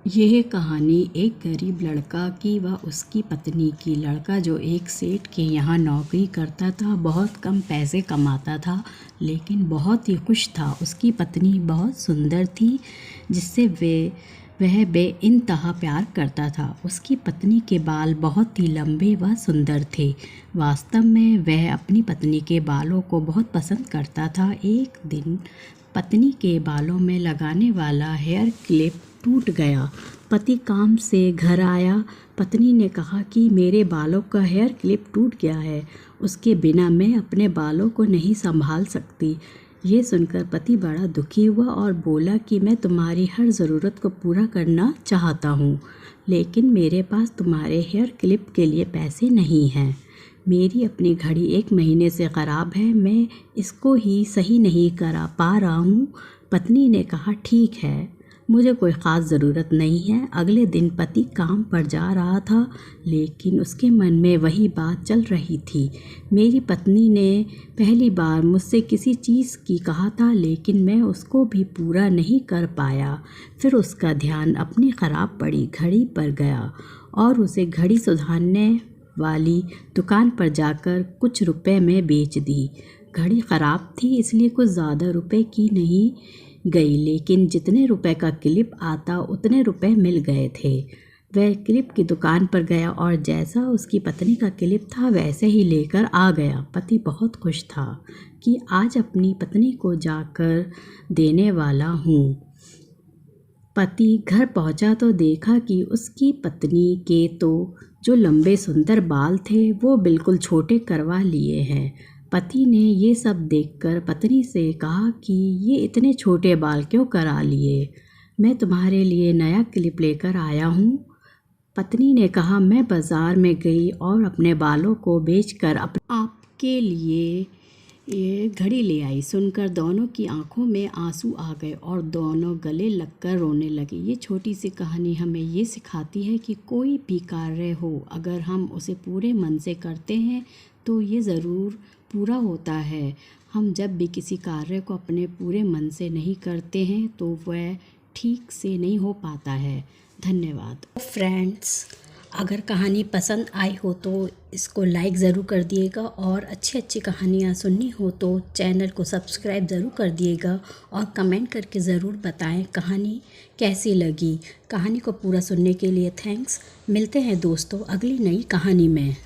यह कहानी एक गरीब लड़का की व उसकी पत्नी की। लड़का जो एक सेठ के यहाँ नौकरी करता था, बहुत कम पैसे कमाता था, लेकिन बहुत ही खुश था। उसकी पत्नी बहुत सुंदर थी, जिससे वह बेइंतहा प्यार करता था। उसकी पत्नी के बाल बहुत ही लंबे व सुंदर थे। वास्तव में वह अपनी पत्नी के बालों को बहुत पसंद करता था। एक दिन पत्नी के बालों में लगाने वाला हेयर क्लिप टूट गया। पति काम से घर आया। पत्नी ने कहा कि मेरे बालों का हेयर क्लिप टूट गया है, उसके बिना मैं अपने बालों को नहीं संभाल सकती। ये सुनकर पति बड़ा दुखी हुआ और बोला कि मैं तुम्हारी हर ज़रूरत को पूरा करना चाहता हूँ, लेकिन मेरे पास तुम्हारे हेयर क्लिप के लिए पैसे नहीं हैं। मेरी अपनी घड़ी 1 महीने से ख़राब है, मैं इसको ही सही नहीं करा पा रहा हूँ। पत्नी ने कहा ठीक है, मुझे कोई ख़ास ज़रूरत नहीं है। अगले दिन पति काम पर जा रहा था, लेकिन उसके मन में वही बात चल रही थी। मेरी पत्नी ने पहली बार मुझसे किसी चीज़ की कहा था, लेकिन मैं उसको भी पूरा नहीं कर पाया। फिर उसका ध्यान अपनी ख़राब पड़ी घड़ी पर गया और उसे घड़ी सुधारने वाली दुकान पर जाकर कुछ रुपए में बेच दी। घड़ी ख़राब थी, इसलिए कुछ ज़्यादा रुपए की नहीं गई, लेकिन जितने रुपए का क्लिप आता उतने रुपए मिल गए थे। वह क्लिप की दुकान पर गया और जैसा उसकी पत्नी का क्लिप था वैसे ही लेकर आ गया। पति बहुत खुश था कि आज अपनी पत्नी को जाकर देने वाला हूँ। पति घर पहुंचा तो देखा कि उसकी पत्नी के तो जो लंबे सुंदर बाल थे वो बिल्कुल छोटे करवा लिए हैं। पति ने ये सब देखकर पत्नी से कहा कि ये इतने छोटे बाल क्यों करा लिए? मैं तुम्हारे लिए नया क्लिप लेकर आया हूँ। पत्नी ने कहा मैं बाज़ार में गई और अपने बालों को बेचकर आपके लिए ये घड़ी ले आई। सुनकर दोनों की आंखों में आंसू आ गए और दोनों गले लगकर रोने लगे। ये छोटी सी कहानी हमें ये सिखाती है कि कोई भी कार्य हो, अगर हम उसे पूरे मन से करते हैं तो ये ज़रूर पूरा होता है। हम जब भी किसी कार्य को अपने पूरे मन से नहीं करते हैं तो वह ठीक से नहीं हो पाता है। धन्यवाद। फ्रेंड्स, अगर कहानी पसंद आई हो तो इसको लाइक ज़रूर कर दिएगा और अच्छी अच्छी कहानियाँ सुननी हो तो चैनल को सब्सक्राइब ज़रूर कर दिएगा और कमेंट करके ज़रूर बताएं कहानी कैसी लगी। कहानी को पूरा सुनने के लिए थैंक्स। मिलते हैं दोस्तों अगली नई कहानी में।